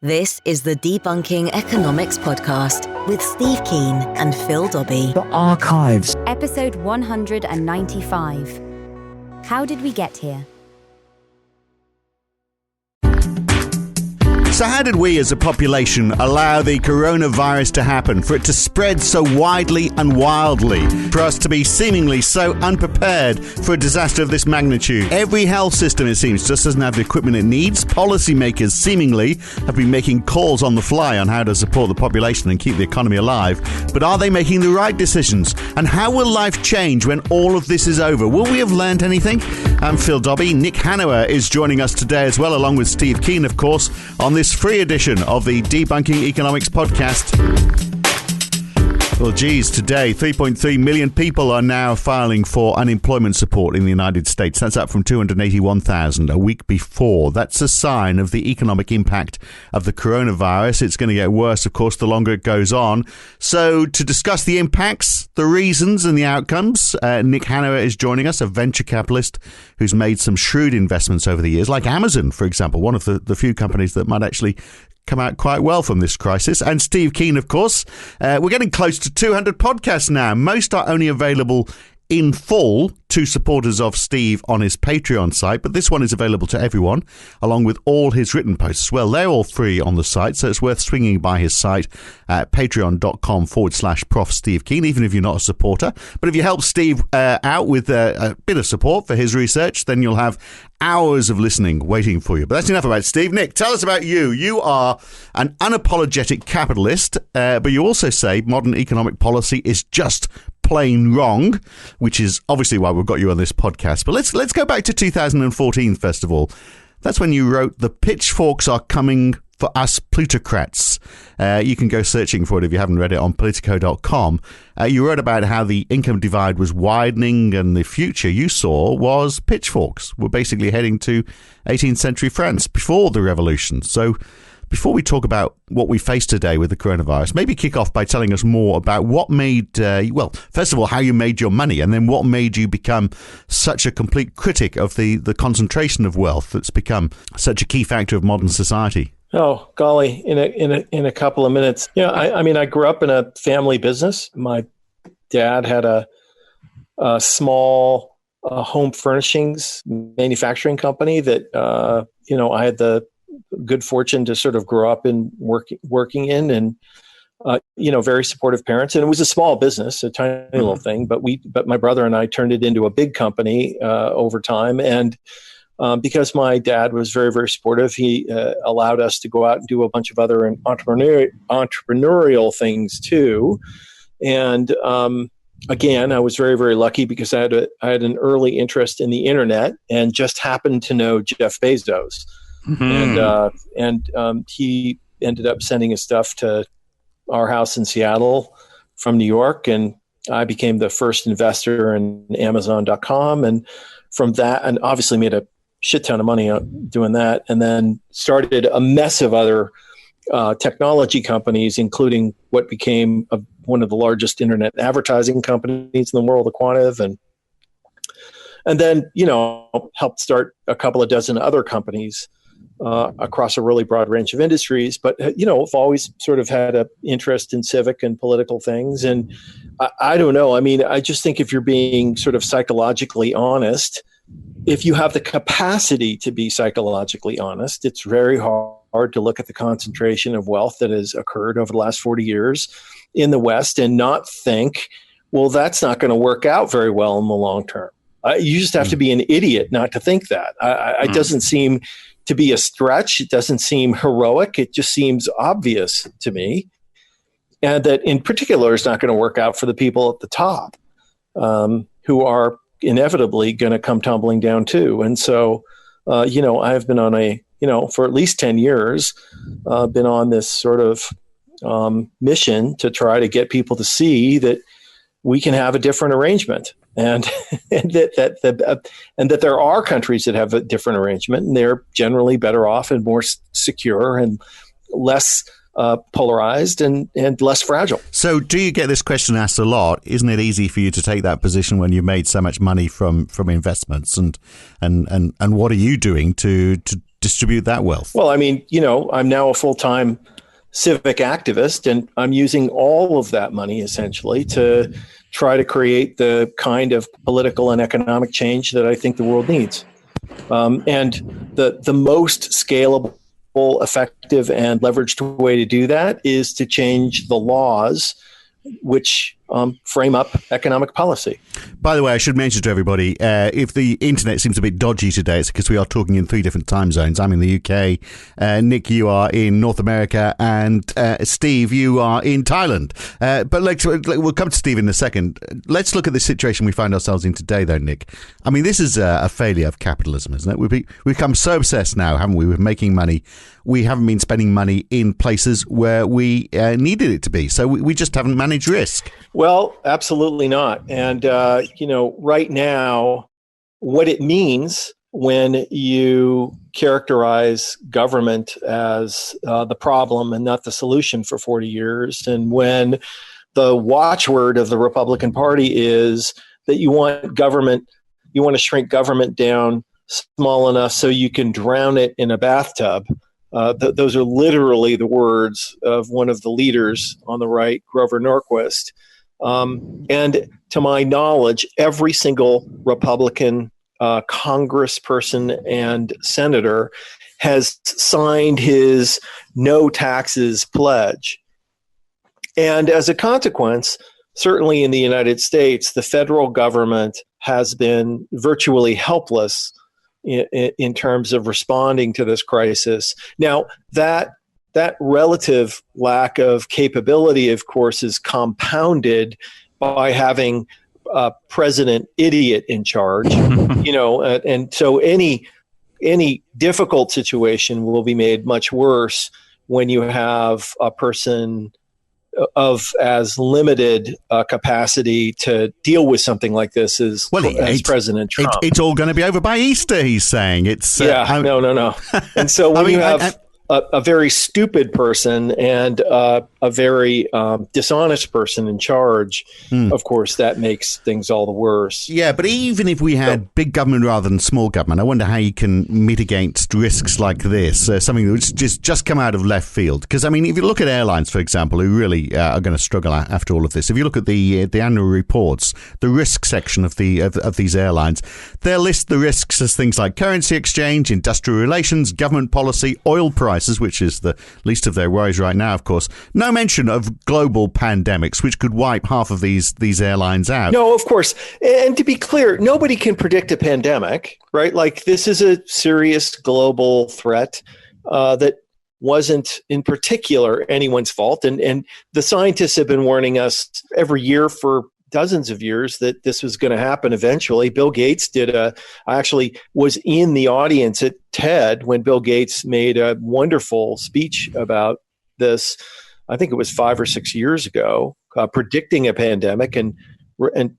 This is the Debunking Economics podcast with Steve Keen and Phil Dobbie. The Archives. Episode 195. How did we get here? So how did we as a population allow the coronavirus to happen, for it to spread so widely and wildly, for us to be seemingly so unprepared for a disaster of this magnitude? Every health system, it seems, just doesn't have the equipment it needs. Policymakers seemingly have been making calls on the fly on how to support the population and keep the economy alive. But are they making the right decisions? And how will life change when all of this is over? Will we have learned anything? I'm Phil Dobbie. Nick Hanauer is joining us today as well, along with Steve Keen, of course, on this free edition of the Debunking Economics podcast. Well, geez, today 3.3 million people are now filing for unemployment support in the United States. That's up from 281,000 a week before. That's a sign of the economic impact of the coronavirus. It's going to get worse, of course, the longer it goes on. So to discuss the impacts, the reasons and the outcomes, Nick Hanauer is joining us, a venture capitalist who's made some shrewd investments over the years, like Amazon, for example, one of the few companies that might actually come out quite well from this crisis. And Steve Keen, of course. We're getting close to 200 podcasts now. Most are only available in full to supporters of Steve on his Patreon site, but this one is available to everyone, along with all his written posts. Well, they're all free on the site, so it's worth swinging by his site at patreon.com/Prof Steve Keen, even if you're not a supporter. But if you help Steve out with a bit of support for his research, then you'll have hours of listening waiting for you. But that's enough about Steve. Nick, tell us about you. You are an unapologetic capitalist, but you also say modern economic policy is just plain wrong, which is obviously why we've got you on this podcast. But let's go back to 2014 first of all. That's when you wrote "The Pitchforks Are Coming for Us Plutocrats." You can go searching for it if you haven't read it on Politico.com. You wrote about how the income divide was widening and the future you saw was pitchforks. We're basically heading to 18th century France before the revolution. So before we talk about what we face today with the coronavirus, maybe kick off by telling us more about what made, first of all, how you made your money, and then what made you become such a complete critic of the concentration of wealth that's become such a key factor of modern society. Oh, golly, in a couple of minutes. Yeah, I grew up in a family business. My dad had a small home furnishings manufacturing company that, I had the good fortune to sort of grow up in working in, and very supportive parents. And it was a small business, a tiny little thing, but my brother and I turned it into a big company over time. And because my dad was very, very supportive, he allowed us to go out and do a bunch of other entrepreneurial things too. And again, I was very, very lucky because I had an early interest in the internet and just happened to know Jeff Bezos. And he ended up sending his stuff to our house in Seattle from New York, and I became the first investor in Amazon.com. And from that, and obviously made a shit ton of money doing that, and then started a mess of other technology companies, including what became one of the largest internet advertising companies in the world, the Quantive, and then helped start a couple of dozen other companies across a really broad range of industries. But, I've always sort of had an interest in civic and political things. And I don't know. I mean, I just think if you're being sort of psychologically honest, if you have the capacity to be psychologically honest, it's very hard to look at the concentration of wealth that has occurred over the last 40 years in the West and not think, well, that's not going to work out very well in the long term. You just have to be an idiot not to think that. It doesn't seem to be a stretch. It doesn't seem heroic. It just seems obvious to me. And that in particular is not going to work out for the people at the top, who are inevitably going to come tumbling down too. And so, I've been on for at least 10 years, been on this sort of mission to try to get people to see that we can have a different arrangement. And that there are countries that have a different arrangement, and they're generally better off and more secure and less polarized and less fragile. So do you get this question asked a lot? Isn't it easy for you to take that position when you've made so much money from investments? And what are you doing to distribute that wealth? Well, I mean, I'm now a full-time civic activist, and I'm using all of that money essentially to try to create the kind of political and economic change that I think the world needs. And the most scalable, effective, and leveraged way to do that is to change the laws which frame up economic policy. By the way, I should mention to everybody, if the internet seems a bit dodgy today, it's because we are talking in 3 different time zones. I'm in the UK, Nick, you are in North America, and Steve, you are in Thailand. But we'll come to Steve in a second. Let's look at the situation we find ourselves in today, though, Nick. I mean, this is a failure of capitalism, isn't it? We've become so obsessed now, haven't we, with making money. We haven't been spending money in places where we needed it to be. So we just haven't managed risk. Well, absolutely not. And, right now, what it means when you characterize government as the problem and not the solution for 40 years, and when the watchword of the Republican Party is that you want to shrink government down small enough so you can drown it in a bathtub. Those are literally the words of one of the leaders on the right, Grover Norquist. And to my knowledge, every single Republican congressperson and senator has signed his no taxes pledge. And as a consequence, certainly in the United States, the federal government has been virtually helpless in terms of responding to this crisis. Now, that relative lack of capability, of course, is compounded by having a president idiot in charge, and so any difficult situation will be made much worse when you have a person of as limited capacity to deal with something like this as President Trump. It's all going to be over by Easter, he's saying. No. And so when you have a very stupid person and a very dishonest person in charge, of course, that makes things all the worse. Yeah, but even if we had big government rather than small government, I wonder how you can mitigate risks like this, something that's just come out of left field. Because, I mean, if you look at airlines, for example, who really are going to struggle after all of this, if you look at the annual reports, the risk section of these airlines, they'll list the risks as things like currency exchange, industrial relations, government policy, oil prices, which is the least of their worries right now, of course. No mention of global pandemics, which could wipe half of these airlines out. No, of course. And to be clear, nobody can predict a pandemic, right? Like, this is a serious global threat that wasn't in particular anyone's fault. And the scientists have been warning us every year for dozens of years that this was going to happen eventually. Bill Gates I actually was in the audience at TED when Bill Gates made a wonderful speech about this. I think it was 5 or 6 years ago, predicting a pandemic and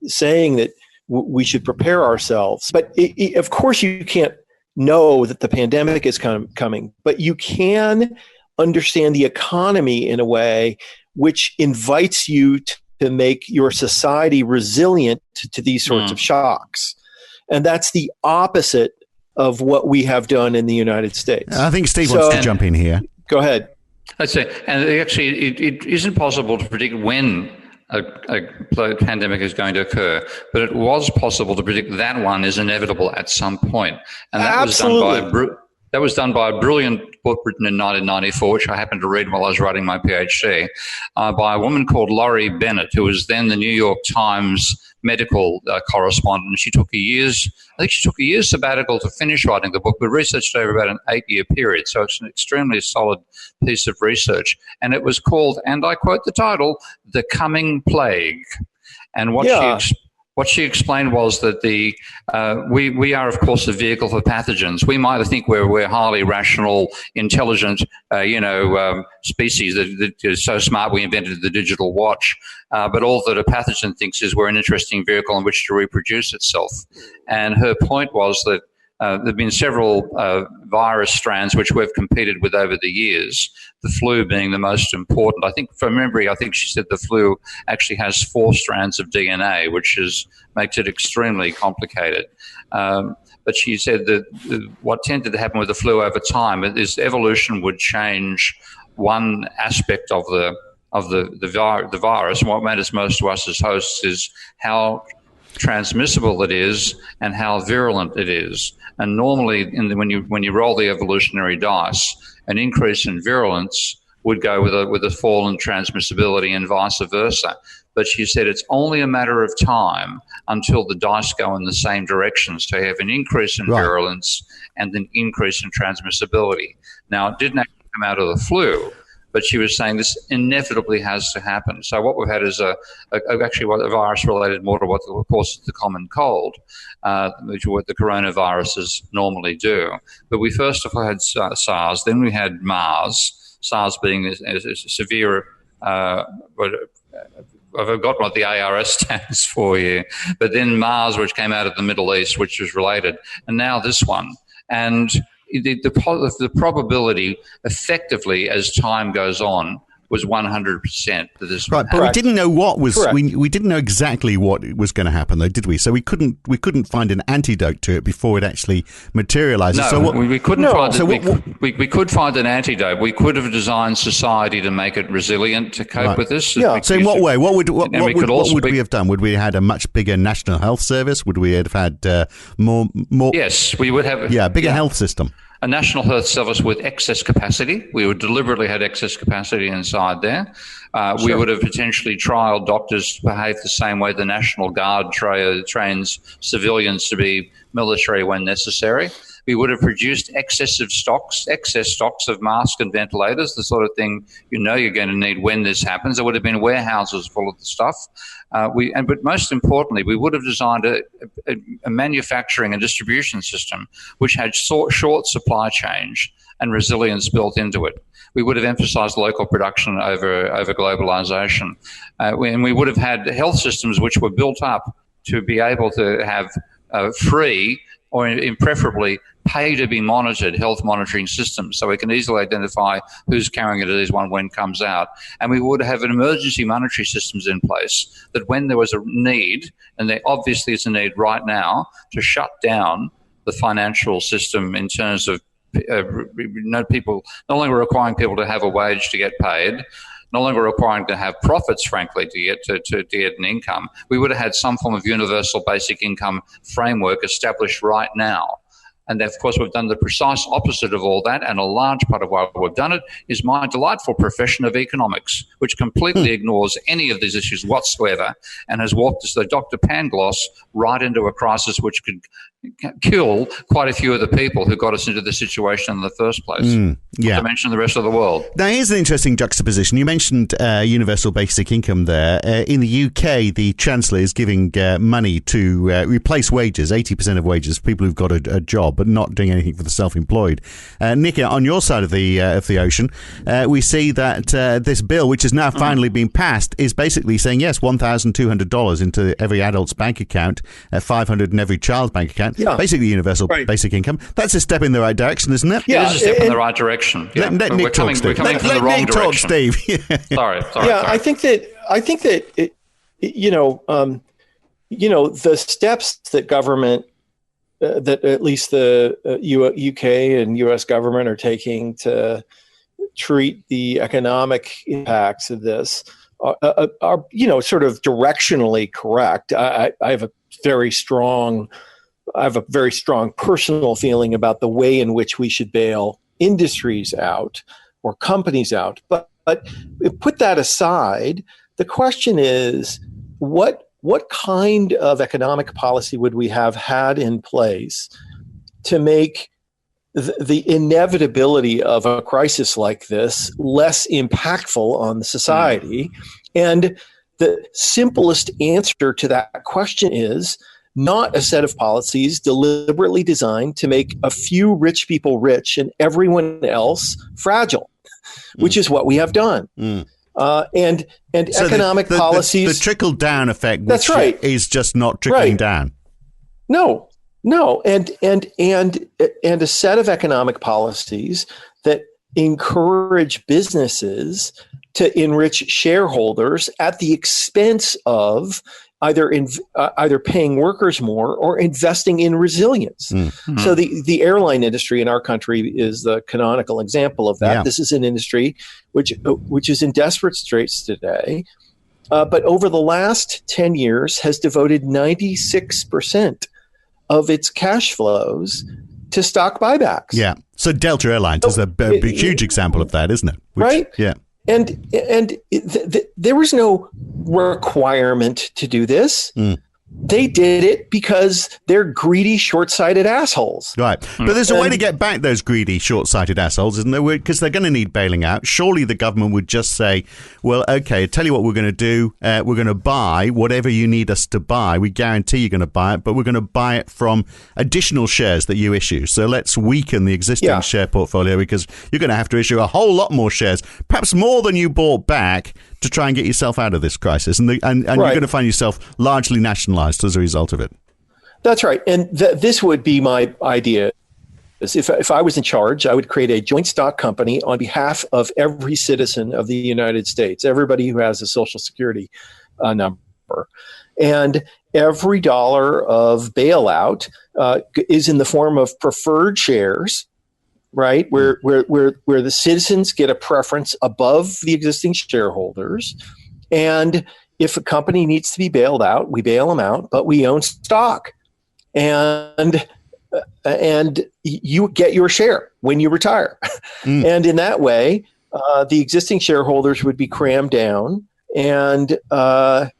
saying that we should prepare ourselves. But of course, you can't know that the pandemic is coming, but you can understand the economy in a way which invites you to make your society resilient to these sorts of shocks. And that's the opposite of what we have done in the United States. I think Steve wants to jump in here. Go ahead. I'd say, and actually, it isn't possible to predict when a pandemic is going to occur, but it was possible to predict that one is inevitable at some point. And that was done by a brilliant book written in 1994, which I happened to read while I was writing my PhD, by a woman called Laurie Bennett, who was then the New York Times medical correspondent. She took a year's sabbatical to finish writing the book, but researched over about an 8-year period. So it's an extremely solid piece of research. And it was called, and I quote the title, "The Coming Plague." And what she explained was that we are, of course, a vehicle for pathogens. We might think we're highly rational, intelligent, species that is so smart we invented the digital watch. But all that a pathogen thinks is we're an interesting vehicle in which to reproduce itself. And her point was that there have been several virus strands which we've competed with over the years, the flu being the most important. I think, from memory, she said the flu actually has 4 strands of DNA, which makes it extremely complicated. But she said that what tended to happen with the flu over time is evolution would change one aspect of the virus. And what matters most to us as hosts is how transmissible it is and how virulent it is. And normally, when you roll the evolutionary dice, an increase in virulence would go with a fall in transmissibility and vice versa. But she said it's only a matter of time until the dice go in the same direction. So you have an increase in virulence and an increase in transmissibility. Now, it didn't actually come out of the flu, but she was saying this inevitably has to happen. So what we've had is actually a virus related more to what causes the common cold, which is what the coronaviruses normally do. But we first of all had SARS, then we had MERS, SARS being a severe, I've forgotten what the ARS stands for here, but then MERS, which came out of the Middle East, which was related, and now this one. And the probability, effectively, as time goes on, was 100% that this right, but we didn't know what was we didn't know exactly what was going to happen, though, did we? So we couldn't find an antidote to it before it actually materialized. No, so we couldn't find it. We could find an antidote. We could have designed society to make it resilient to cope with this. Yeah. So in what way? What would we have done? Would we have had a much bigger national health service? Would we have had more? Yes, we would have. Bigger health system. A national health service with excess capacity. We would deliberately had excess capacity inside there. We would have potentially trialed doctors to behave the same way the National Guard trains civilians to be military when necessary. We would have produced excess stocks of masks and ventilators, the sort of thing you're going to need when this happens. There would have been warehouses full of the stuff. But most importantly, we would have designed a manufacturing and distribution system which had short supply chains and resilience built into it. We would have emphasized local production over globalization. And we would have had health systems which were built up to be able to have free or preferably pay to be monitored health monitoring systems, so we can easily identify who's carrying a disease when it comes out. And we would have an emergency monetary systems in place that when there was a need, and there obviously is a need right now, to shut down the financial system in terms of people no longer requiring people to have a wage to get paid, no longer requiring to have profits, frankly, to get an income. We would have had some form of universal basic income framework established right now. And of course, we've done the precise opposite of all that. And a large part of why we've done it is my delightful profession of economics, which completely ignores any of these issues whatsoever and has walked us, the Dr. Pangloss, right into a crisis which could kill quite a few of the people who got us into the situation in the first place. Not to mention the rest of the world. Now, here's an interesting juxtaposition. You mentioned universal basic income there. In the UK, the Chancellor is giving money to replace wages, 80% of wages, for people who've got a job, but not doing anything for the self-employed. Nick, on your side of the ocean, we see that this bill, which has now finally been passed, is basically saying, yes, $1,200 into every adult's bank account, $500 in every child's bank account. Yeah. Basically universal basic income. That's a step in the right direction, isn't it? Yeah, it is a step in the right direction. Yeah. Let Nick talk, Steve. We're coming from the wrong direction. Talk, Steve. Sorry. I think that the steps that government, that at least the UK and US government are taking to treat the economic impacts of this are sort of directionally correct. I have a very strong personal feeling about the way in which we should bail industries out or companies out. But put that aside, the question is, what kind of economic policy would we have had in place to make the inevitability of a crisis like this less impactful on the society? And the simplest answer to that question is not a set of policies deliberately designed to make a few rich people rich and everyone else fragile, which is what we have done. And so economic policies, the trickle down effect, that's right, is just not trickling down. No, and a set of economic policies that encourage businesses to enrich shareholders at the expense of either paying workers more or investing in resilience. Mm-hmm. So the airline industry in our country is the canonical example of that. Yeah. This is an industry which is in desperate straits today, but over the last 10 years has devoted 96% of its cash flows to stock buybacks. Yeah. So Delta Airlines is a huge example of that, isn't it? Right? Yeah. And there was no requirement to do this. They did it because they're greedy, short-sighted assholes. Right. But there's a way to get back those greedy, short-sighted assholes, isn't there? Because they're going to need bailing out. Surely the government would just say, well, okay, tell you what we're going to do. We're going to buy whatever you need us to buy. We guarantee you're going to buy it, but we're going to buy it from additional shares that you issue. So let's weaken the existing share portfolio because you're going to have to issue a whole lot more shares, perhaps more than you bought back, to try and get yourself out of this crisis. And you're going to find yourself largely nationalized as a result of it. That's right. And this would be my idea. If I was in charge, I would create a joint stock company on behalf of every citizen of the United States, everybody who has a Social Security number. And every dollar of bailout is in the form of preferred shares, right? Where the citizens get a preference above the existing shareholders. And if a company needs to be bailed out, we bail them out, but we own stock. And you get your share when you retire. And in that way, the existing shareholders would be crammed down. And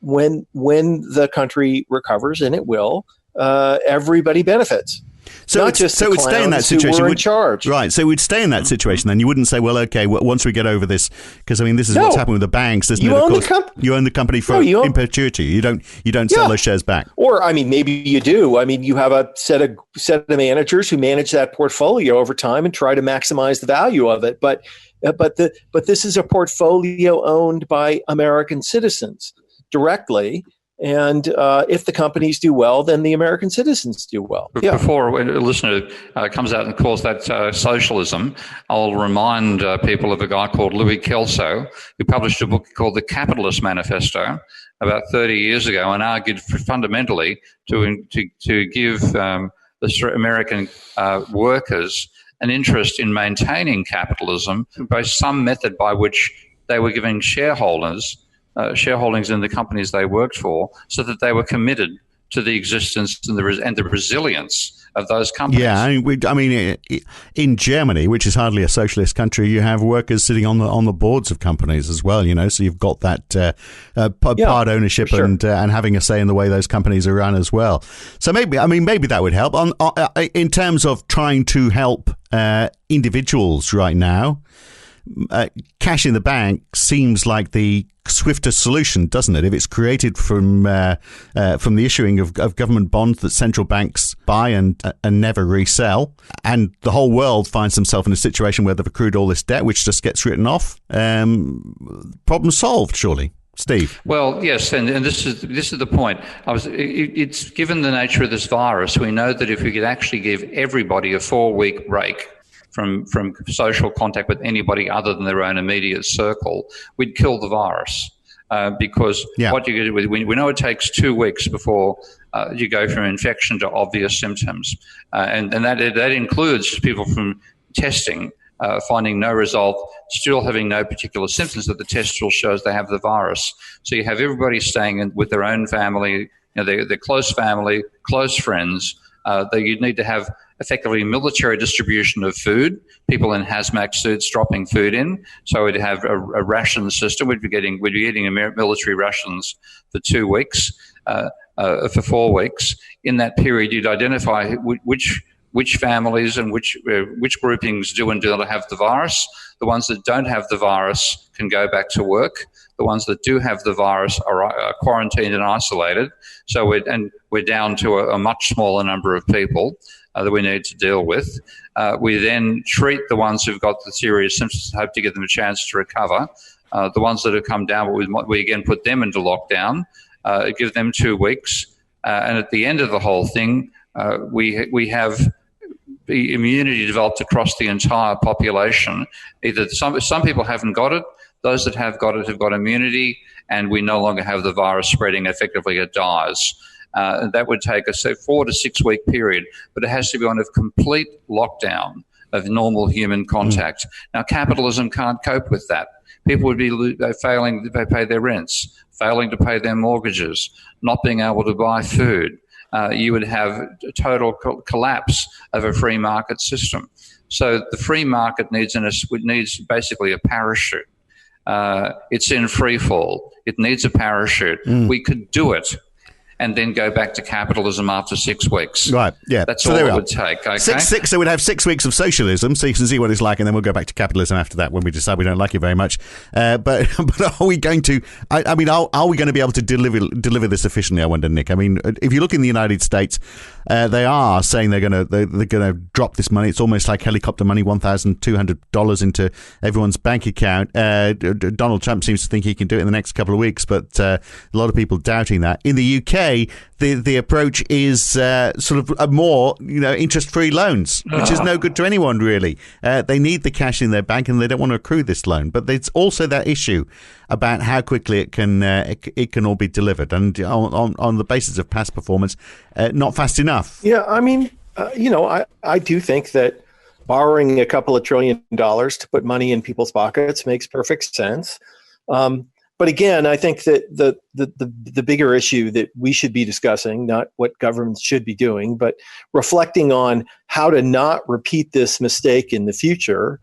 when the country recovers, and it will, everybody benefits. So Not just so it would stay in that situation. In charge. Right. So we'd stay in that situation. Then you wouldn't say, well, okay, once we get over this, because I mean, this is what's happened with the banks, isn't it? Of course, you own the company in perpetuity. You don't sell those shares back. Or I mean, maybe you do. I mean, you have a set of managers who manage that portfolio over time and try to maximize the value of it. But this is a portfolio owned by American citizens directly. And if the companies do well, then the American citizens do well. Before a listener comes out and calls that socialism, I'll remind people of a guy called Louis Kelso, who published a book called The Capitalist Manifesto about 30 years ago and argued fundamentally to give the American workers an interest in maintaining capitalism by some method by which they were giving shareholdings in the companies they worked for, so that they were committed to the existence and the resilience of those companies. Yeah, I mean, in Germany, which is hardly a socialist country, you have workers sitting on the boards of companies as well. You know, so you've got that part ownership and having a say in the way those companies are run as well. So maybe that would help. In terms of trying to help individuals right now, cash in the bank seems like the swifter solution, doesn't it? If it's created from the issuing of government bonds that central banks buy and never resell, and the whole world finds themselves in a situation where they've accrued all this debt, which just gets written off, problem solved, surely. Steve. Well, yes, and this is the point. It's given the nature of this virus, we know that if we could actually give everybody a 4-week break from social contact with anybody other than their own immediate circle, we'd kill the virus. Because what you do, we know it takes 2 weeks before you go from infection to obvious symptoms. And that includes people from testing, finding no result, still having no particular symptoms, that the test still shows they have the virus. So you have everybody staying with their own family, their close family, close friends. You'd need to have effectively military distribution of food, people in hazmat suits dropping food in. So we'd have a ration system. We'd be getting military rations for 2 weeks, for 4 weeks. In that period, you'd identify which families and which groupings do and do not have the virus. The ones that don't have the virus can go back to work. The ones that do have the virus are quarantined and isolated. So we're down to a much smaller number of people that we need to deal with. We then treat the ones who've got the serious symptoms and hope to give them a chance to recover. The ones that have come down, we again put them into lockdown, give them 2 weeks. And at the end of the whole thing, we have immunity developed across the entire population. Either some people haven't got it, those that have got it have got immunity, and we no longer have the virus spreading. Effectively, it dies. That would take a 4 to 6 week period, but it has to be on a complete lockdown of normal human contact. Now, capitalism can't cope with that. People would be failing to pay their rents, failing to pay their mortgages, not being able to buy food. You would have a total collapse of a free market system. So the free market needs basically a parachute. It's in free fall. It needs a parachute. We could do it and then go back to capitalism after 6 weeks. Right, yeah. That's all it would take, okay? So we'd have 6 weeks of socialism, so you can see what it's like, and then we'll go back to capitalism after that when we decide we don't like it very much. But are we going to... are we going to be able to deliver this efficiently, I wonder, Nick? I mean, if you look in the United States, they are saying they're going to drop this money. It's almost like helicopter money, $1,200 into everyone's bank account. Donald Trump seems to think he can do it in the next couple of weeks, but a lot of people doubting that. In the UK, the approach is sort of a more interest-free loans, which is no good to anyone really. They need the cash in their bank and they don't want to accrue this loan. But there's also that issue about how quickly it can all be delivered, and on the basis of past performance, not fast enough. Yeah, I mean, I do think that borrowing a couple of $1 trillion to put money in people's pockets makes perfect sense. But again, I think that the bigger issue that we should be discussing, not what governments should be doing, but reflecting on how to not repeat this mistake in the future,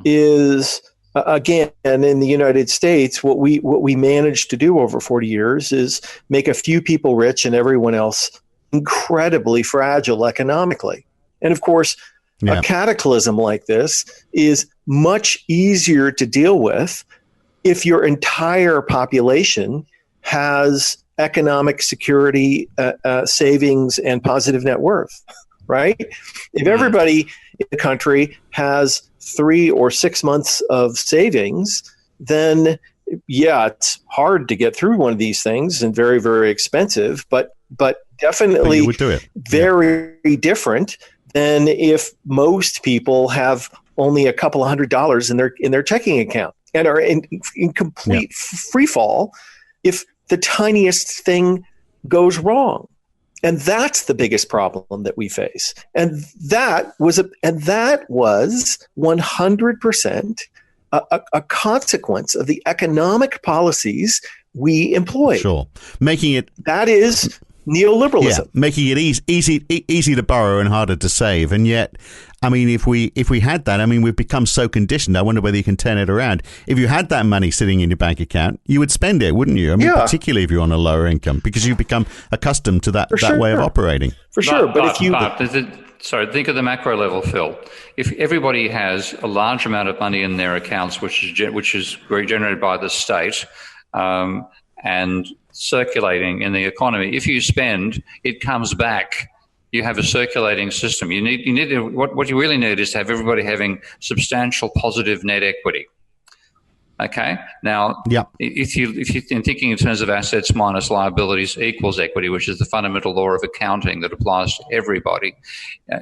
is again, in the United States, what we managed to do over 40 years is make a few people rich and everyone else incredibly fragile economically. And of course, a cataclysm like this is much easier to deal with if your entire population has economic security, savings, and positive net worth, right? If everybody in the country has 3 or 6 months of savings, then it's hard to get through one of these things and very, very expensive, but definitely very different than if most people have only a couple of $100 in their checking account and are in complete free fall if the tiniest thing goes wrong. And that's the biggest problem that we face. And that was 100% a consequence of the economic policies we employed. Sure. That is neoliberalism. Yeah, making it easy to borrow and harder to save. And yet, I mean, if we had that, I mean, we've become so conditioned. I wonder whether you can turn it around. If you had that money sitting in your bank account, you would spend it, wouldn't you? I mean, particularly if you're on a lower income, because you've become accustomed to that way of operating. For sure. Sorry, think of the macro level, Phil. If everybody has a large amount of money in their accounts, which is generated by the state, and circulating in the economy, if you spend, it comes back. You have a circulating system. What you really need is to have everybody having substantial positive net equity. Okay. Now, if you're thinking in terms of assets minus liabilities equals equity, which is the fundamental law of accounting that applies to everybody,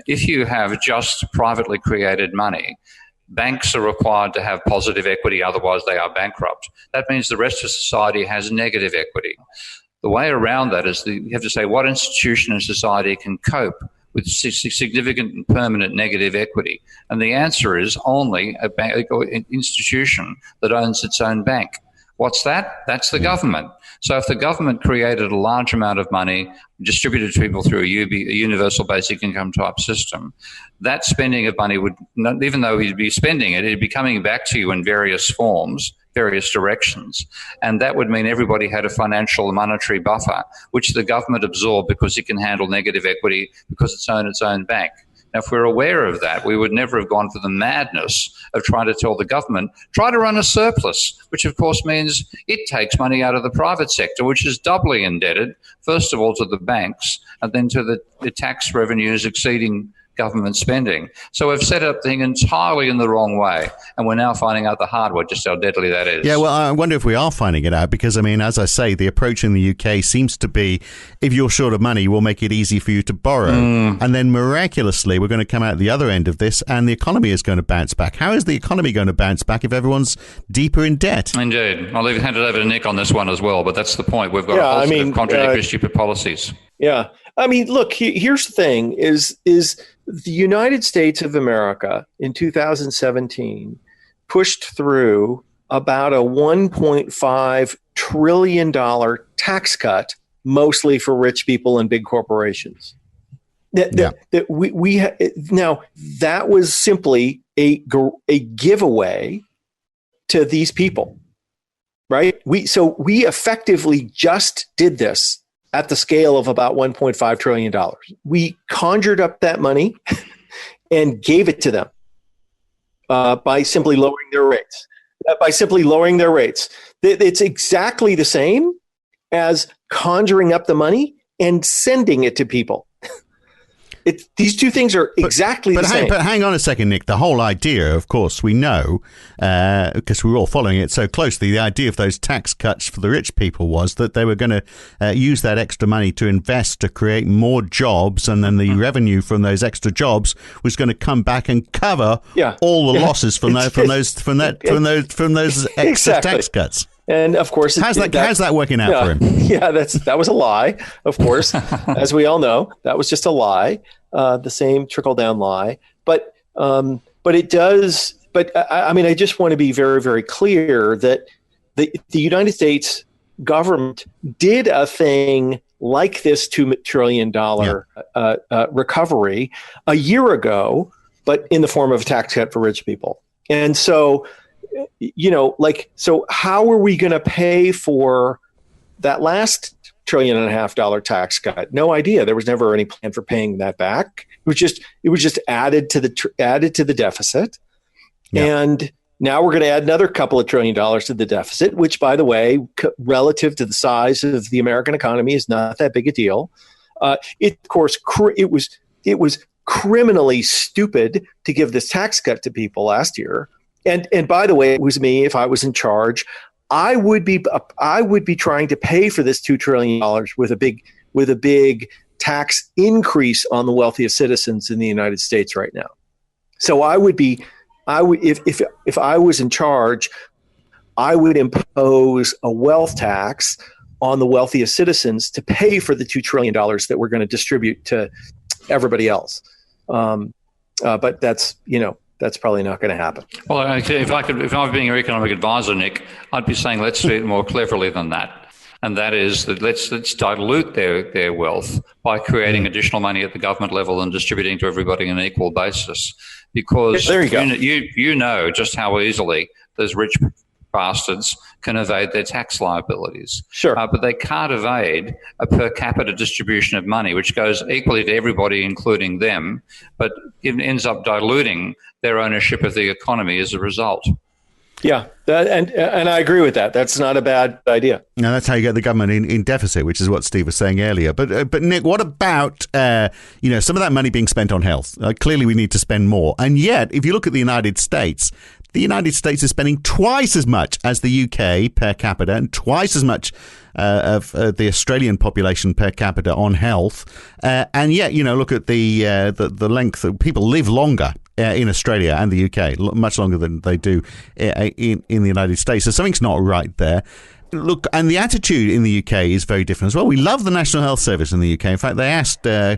if you have just privately created money, banks are required to have positive equity, otherwise they are bankrupt. That means the rest of society has negative equity. The way around that is you have to say what institution in society can cope with significant and permanent negative equity. And the answer is only an institution that owns its own bank. What's that? That's the government. So if the government created a large amount of money distributed to people through a universal basic income type system, that spending of money would, even though he'd be spending it, it'd be coming back to you in various forms, various directions. And that would mean everybody had a financial and monetary buffer, which the government absorbed because it can handle negative equity because it's its own bank. Now, if we're aware of that, we would never have gone for the madness of trying to tell the government, try to run a surplus, which of course means it takes money out of the private sector, which is doubly indebted, first of all to the banks and then to the tax revenues exceeding government spending. So we've set up the thing entirely in the wrong way, and we're now finding out the hard way just how deadly that is. Yeah, well, I wonder if we are finding it out because, I mean, as I say, the approach in the UK seems to be if you're short of money, we'll make it easy for you to borrow. And then miraculously, we're going to come out the other end of this and the economy is going to bounce back. How is the economy going to bounce back if everyone's deeper in debt? Indeed. I'll hand it over to Nick on this one as well, but that's the point. We've got a whole set of contradictory, stupid policies. Yeah. I mean, look, here's the thing is the United States of America in 2017 pushed through about a $1.5 trillion tax cut, mostly for rich people and big corporations. Now, that was simply a giveaway to these people, right? We effectively just did this at the scale of about $1.5 trillion. We conjured up that money and gave it to them by simply lowering their rates. It's exactly the same as conjuring up the money and sending it to people. These two things are exactly the same. But hang on a second, Nick. The whole idea, of course, we know, because we were all following it so closely, the idea of those tax cuts for the rich people was that they were going to use that extra money to invest to create more jobs, and then the revenue from those extra jobs was going to come back and cover all the losses from those extra tax cuts. And of course, how's that working out for him? Yeah, that was a lie. Of course, as we all know, that was just a lie, the same trickle down lie. But it does. But I mean, I just want to be very, very clear that the United States government did a thing like this $2 trillion recovery a year ago, but in the form of a tax cut for rich people. And so, so how are we going to pay for that last $1.5 trillion tax cut? No idea. There was never any plan for paying that back. It was just added to the deficit. Yeah. And now we're going to add another couple of $2 trillion to the deficit, which, by the way, relative to the size of the American economy, is not that big a deal. It was criminally stupid to give this tax cut to people last year. And by the way, it was me. If I was in charge, I would be trying to pay for this $2 trillion with a big tax increase on the wealthiest citizens in the United States right now. So if I was in charge, I would impose a wealth tax on the wealthiest citizens to pay for the $2 trillion that we're going to distribute to everybody else. But that's probably not going to happen. Well, if I was being your economic advisor, Nick, I'd be saying let's do it more cleverly than that. And that is that let's dilute their wealth by creating additional money at the government level and distributing to everybody on an equal basis. Because you know just how easily those rich bastards can evade their tax liabilities. Sure. But they can't evade a per capita distribution of money, which goes equally to everybody, including them, but it ends up diluting their ownership of the economy as a result. Yeah, and I agree with that. That's not a bad idea. Now, that's how you get the government in deficit, which is what Steve was saying earlier. But Nick, what about some of that money being spent on health? Clearly, we need to spend more. And yet, if you look at the United States is spending twice as much as the UK per capita and twice as much of the Australian population per capita on health. And yet, look at the length of people live longer in Australia and the UK, much longer than they do in the United States. So something's not right there. Look, and the attitude in the UK is very different as well. We love the National Health Service in the UK. In fact, they asked a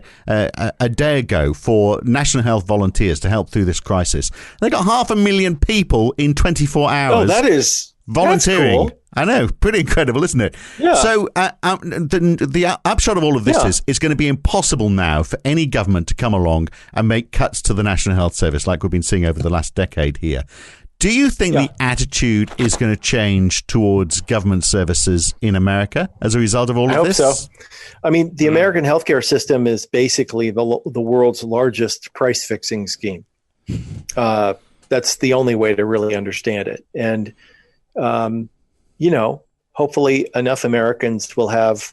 day ago for National Health volunteers to help through this crisis. They got 500,000 people in 24 hours. Oh, that is volunteering. That's cool. I know, pretty incredible, isn't it? Yeah. So the upshot of all of this is it's going to be impossible now for any government to come along and make cuts to the National Health Service like we've been seeing over the last decade here. Do you think the attitude is going to change towards government services in America as a result of all of this? I hope so. I mean, the American healthcare system is basically the world's largest price fixing scheme. That's the only way to really understand it. And hopefully enough Americans will have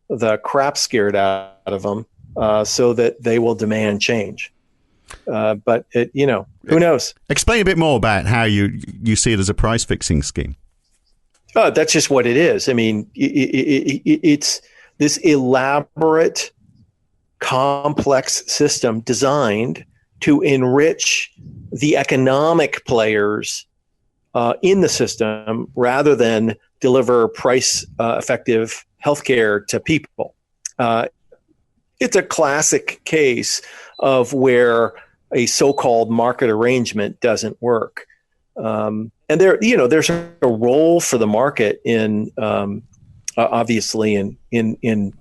the crap scared out of them so that they will demand change. But who knows? Explain a bit more about how you see it as a price fixing scheme. Oh, that's just what it is. I mean, it's this elaborate, complex system designed to enrich the economic players in the system rather than deliver price effective healthcare to people. It's a classic case of where a so-called market arrangement doesn't work. And there's a role for the market in obviously in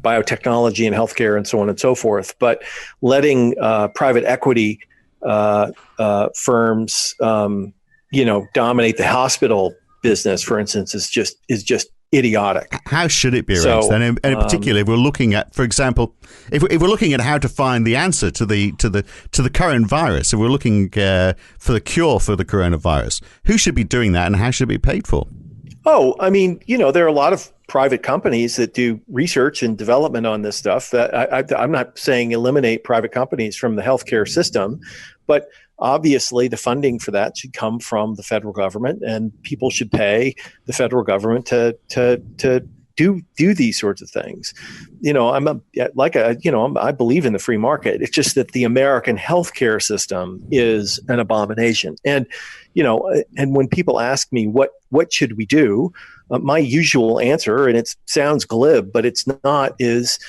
biotechnology and healthcare and so on and so forth. But letting private equity firms dominate the hospital business, for instance, is just idiotic. How should it be arranged then? And in particular, if we're looking at, for example, if we're looking at how to find the answer to the current virus, if we're looking for the cure for the coronavirus, who should be doing that and how should it be paid for? Oh, I mean, there are a lot of private companies that do research and development on this stuff. I'm not saying eliminate private companies from the healthcare system, but obviously the funding for that should come from the federal government, and people should pay the federal government to do these sorts of things. I believe in the free market. It's just that the American healthcare system is an abomination. And when people ask me what should we do, my usual answer, and it sounds glib, but it's not, is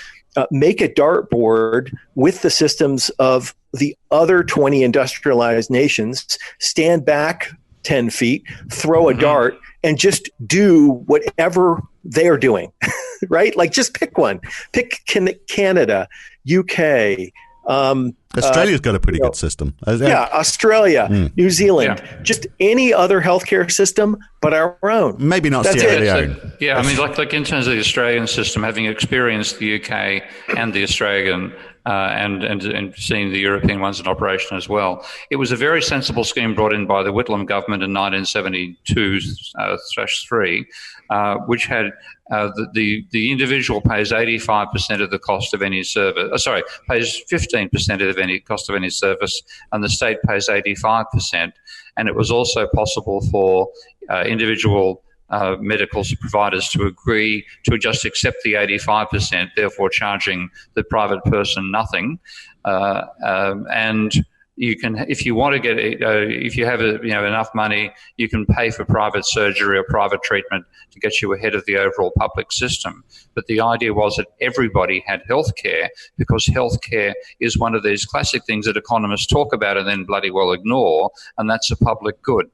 make a dartboard with the systems of the other 20 industrialized nations, stand back 10 feet, throw a dart, and just do whatever they're doing, right? Like just pick one. Pick Canada, UK. Australia's got a pretty good system. Yeah, Australia, New Zealand, just any other healthcare system but our own. Maybe not Sierra Leone. Yeah, I mean, like in terms of the Australian system, having experienced the UK and the Australian and seeing the European ones in operation as well, it was a very sensible scheme brought in by the Whitlam government in 1972/3, which had the individual pays 85% of the cost of any service. Pays 15% of any cost of any service, and the state pays 85%. And it was also possible for individual medical providers to agree to just accept the 85%, therefore charging the private person nothing. And you can, if you want to get, if you have enough money, you can pay for private surgery or private treatment to get you ahead of the overall public system. But the idea was that everybody had health care, because health care is one of these classic things that economists talk about and then bloody well ignore, and that's a public good.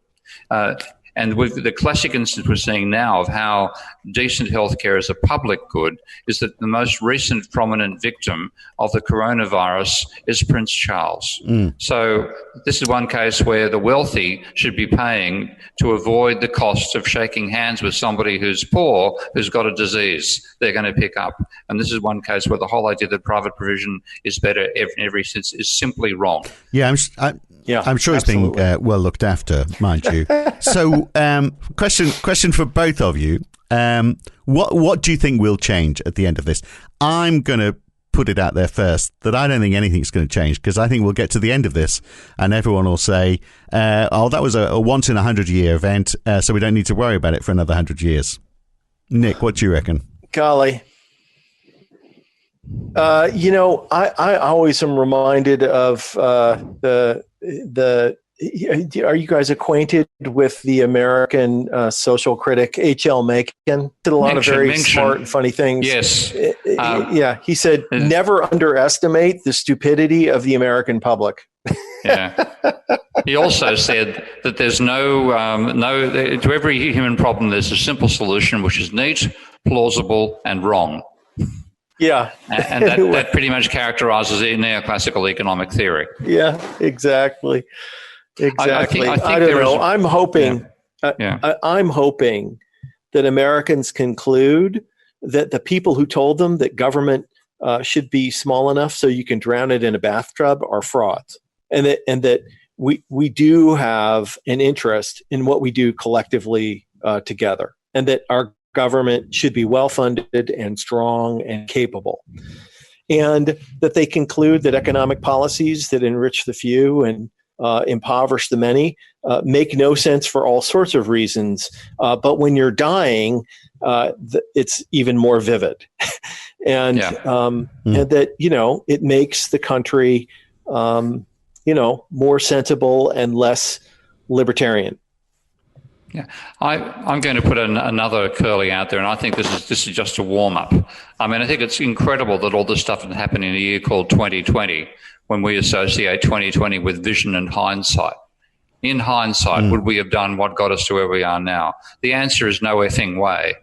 And with the classic instance we're seeing now of how decent healthcare is a public good is that the most recent prominent victim of the coronavirus is Prince Charles. So this is one case where the wealthy should be paying to avoid the cost of shaking hands with somebody who's poor, who's got a disease they're going to pick up. And this is one case where the whole idea that private provision is better in every sense is simply wrong. Yeah, I'm sure he's being well looked after, mind you. So, question for both of you: what do you think will change at the end of this? I'm going to put it out there first that I don't think anything's going to change, because I think we'll get to the end of this and everyone will say, "Oh, that was a once in 100-year event, so we don't need to worry about it for another 100 years." Nick, what do you reckon? Golly. I always am reminded of the are you guys acquainted with the American social critic H.L. Mencken? Did a lot of very smart and funny things. Yes. He said, never underestimate the stupidity of the American public. Yeah. He also said that there's to every human problem, there's a simple solution, which is neat, plausible, and wrong. Yeah. And that pretty much characterizes the neoclassical economic theory. Yeah, exactly. Exactly. I don't know. I'm hoping that Americans conclude that the people who told them that government should be small enough so you can drown it in a bathtub are frauds. And that we do have an interest in what we do collectively together, and that our government should be well-funded and strong and capable. and that they conclude that economic policies that enrich the few and impoverish the many make no sense for all sorts of reasons. But when you're dying, it's even more vivid. And that, it makes the country, more sensible and less libertarian. Yeah, I'm going to put another curly out there, and I think this is just a warm up. I mean, I think it's incredible that all this stuff happened in a year called 2020, when we associate 2020 with vision and hindsight. In hindsight, would we have done what got us to where we are now? The answer is no effing way.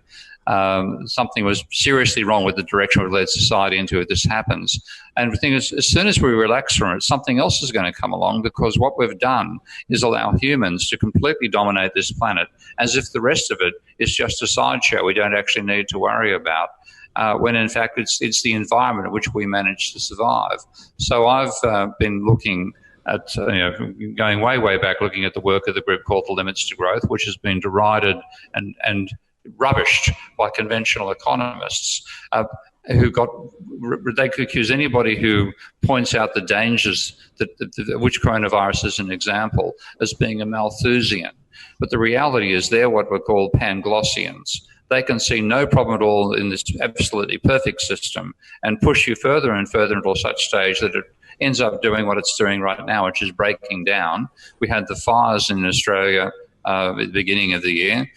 Something was seriously wrong with the direction we led society into if this happens. And the thing is, as soon as we relax from it, something else is going to come along, because what we've done is allow humans to completely dominate this planet as if the rest of it is just a sideshow we don't actually need to worry about, when in fact it's the environment in which we manage to survive. So I've been looking at, going way back, looking at the work of the group called the Limits to Growth, which has been derided and rubbished by conventional economists, they could accuse anybody who points out the dangers, which coronavirus is an example, as being a Malthusian. But the reality is they're what we're called Panglossians. They can see no problem at all in this absolutely perfect system and push you further and further into such stage that it ends up doing what it's doing right now, which is breaking down. We had the fires in Australia at the beginning of the year.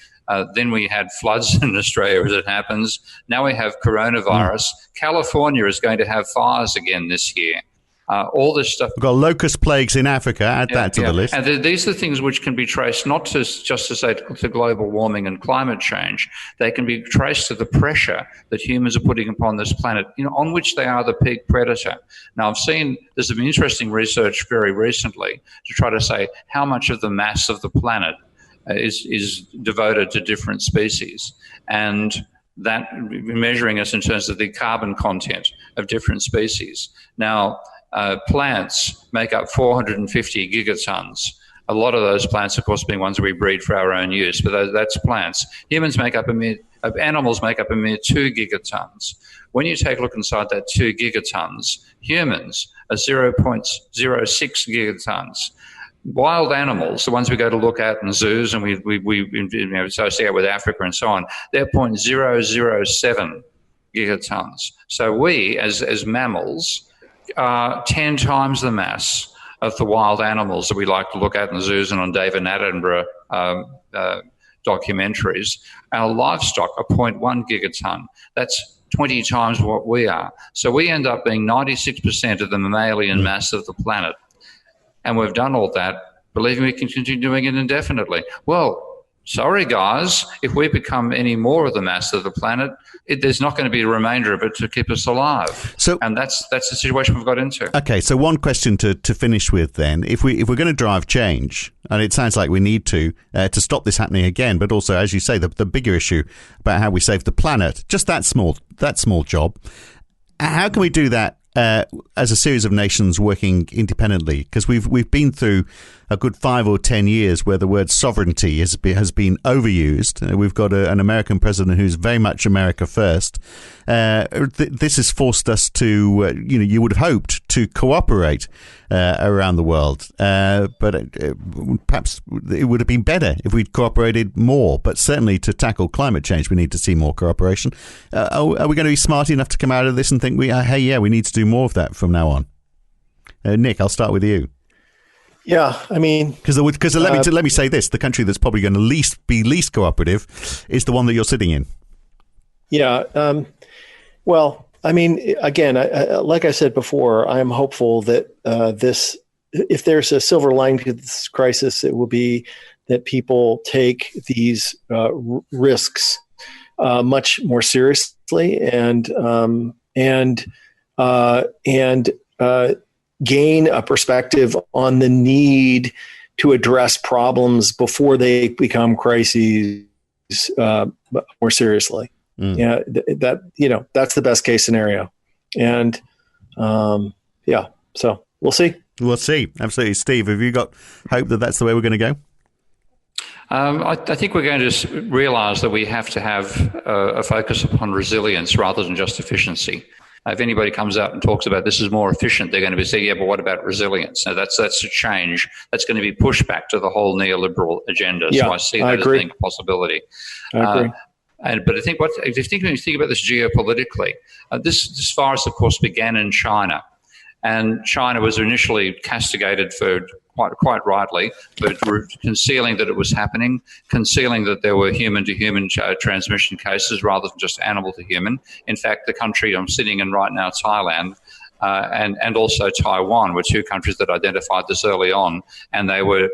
Then we had floods in Australia, as it happens. Now we have coronavirus. California is going to have fires again this year. All this stuff. We've got locust plagues in Africa. Add that to the list. And these are things which can be traced not to to global warming and climate change. They can be traced to the pressure that humans are putting upon this planet, on which they are the peak predator. Now, I've seen there's some interesting research very recently to try to say how much of the mass of the planet is devoted to different species, and that measuring us in terms of the carbon content of different species. Now, plants make up 450 gigatons. A lot of those plants, of course, being ones we breed for our own use, but that's plants. Animals make up a mere 2 gigatons. When you take a look inside that 2 gigatons, humans are 0.06 gigatons. Wild animals, the ones we go to look at in zoos and we associate with Africa and so on, they're 0.007 gigatons. So we, as mammals, are 10 times the mass of the wild animals that we like to look at in the zoos and on David Attenborough documentaries. Our livestock are 0.1 gigaton. That's 20 times what we are. So we end up being 96% of the mammalian mass of the planet. And we've done all that, believing we can continue doing it indefinitely. Well, sorry, guys, if we become any more of the mass of the planet, there's not going to be a remainder of it to keep us alive. And that's the situation we've got into. Okay, so one question to finish with then. If we're going to drive change, and it sounds like we need to stop this happening again, but also, as you say, the bigger issue about how we save the planet, just that small job, how can we do that as a series of nations working independently? Because we've been through a good 5 or 10 years where the word sovereignty has been overused. We've got an American president who's very much America first. This has forced us to, you would have hoped to cooperate around the world. But perhaps it would have been better if we'd cooperated more. But certainly to tackle climate change, we need to see more cooperation. Are we going to be smart enough to come out of this and think, we need to do more of that from now on? Nick, I'll start with you. Yeah, I mean, because let me say this: the country that's probably going to be least cooperative is the one that you're sitting in. Yeah. Well, I mean, again, like I said before, I am hopeful that if there's a silver lining to this crisis, it will be that people take these risks much more seriously and gain a perspective on the need to address problems before they become crises more seriously. Yeah, that's the best case scenario. And so we'll see. We'll see. Absolutely. Steve, have you got hope that that's the way we're going to go? I think we're going to realize that we have to have a focus upon resilience rather than just efficiency. If anybody comes out and talks about this is more efficient, they're going to be saying, yeah, but what about resilience? Now, that's a change. That's going to be pushed back to the whole neoliberal agenda. Yeah, so I see that as being a possibility. I agree. But I think if you think about this geopolitically, this virus, of course, began in China. And China was initially castigated for quite rightly, but concealing that it was happening, concealing that there were human-to-human transmission cases rather than just animal-to-human. In fact, the country I'm sitting in right now, Thailand, and also Taiwan, were two countries that identified this early on, and they were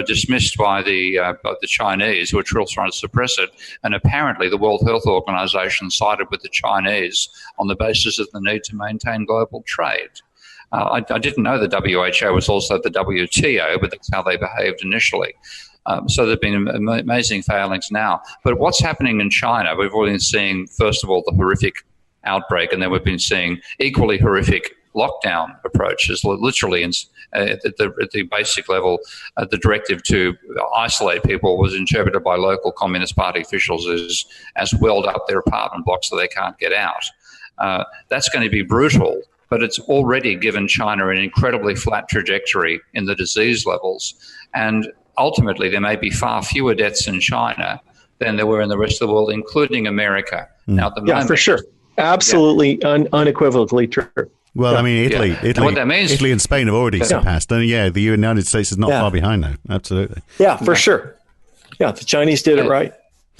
dismissed by the Chinese, who were trying to suppress it. And apparently the World Health Organization sided with the Chinese on the basis of the need to maintain global trade. I didn't know the WHO was also the WTO, but that's how they behaved initially. So there have been amazing failings now. But what's happening in China, we've already been seeing, first of all, the horrific outbreak, and then we've been seeing equally horrific lockdown approaches. Literally, at the basic level, the directive to isolate people was interpreted by local Communist Party officials as walled up their apartment blocks so they can't get out. That's going to be brutal, but it's already given China an incredibly flat trajectory in the disease levels. And ultimately, there may be far fewer deaths in China than there were in the rest of the world, including America. Now, at the moment, for sure. Absolutely, unequivocally true. Well, I mean, Italy, what that means, Italy and Spain have already surpassed. And the United States is not far behind now. Absolutely. Yeah, for sure. Yeah, the Chinese did it right.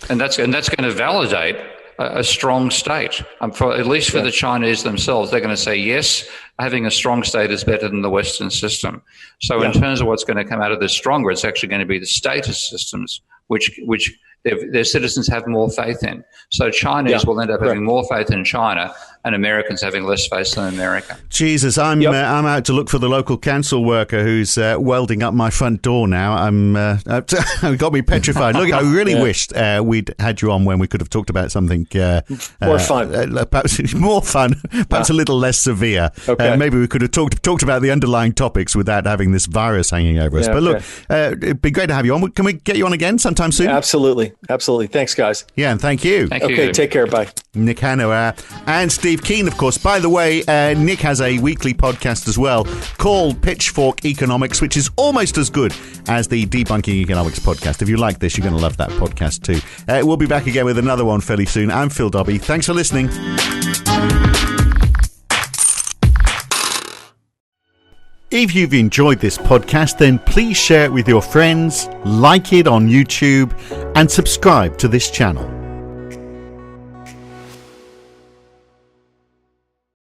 And that's going to validate a strong state. At least for the Chinese themselves, they're going to say, yes, having a strong state is better than the Western system. So in terms of what's going to come out of this stronger, it's actually going to be the status systems which their citizens have more faith in. So Chinese will end up having more faith in China, and Americans having less faith in America. Jesus, I'm out to look for the local council worker who's welding up my front door now. It got me petrified. Look, I really wished we'd had you on when we could have talked about something more fun, perhaps a little less severe. Okay. Maybe we could have talked about the underlying topics without having this virus hanging over us. But look, it'd be great to have you on. Can we get you on again sometime soon? Absolutely. Thanks, guys. Yeah, and thank you. Okay, take care. Bye. Nick Hanauer and Steve Keen, of course. By the way, Nick has a weekly podcast as well called Pitchfork Economics, which is almost as good as the Debunking Economics podcast. If you like this, you're going to love that podcast too. We'll be back again with another one fairly soon. I'm Phil Dobbie. Thanks for listening. If you've enjoyed this podcast, then please share it with your friends, like it on YouTube, and subscribe to this channel.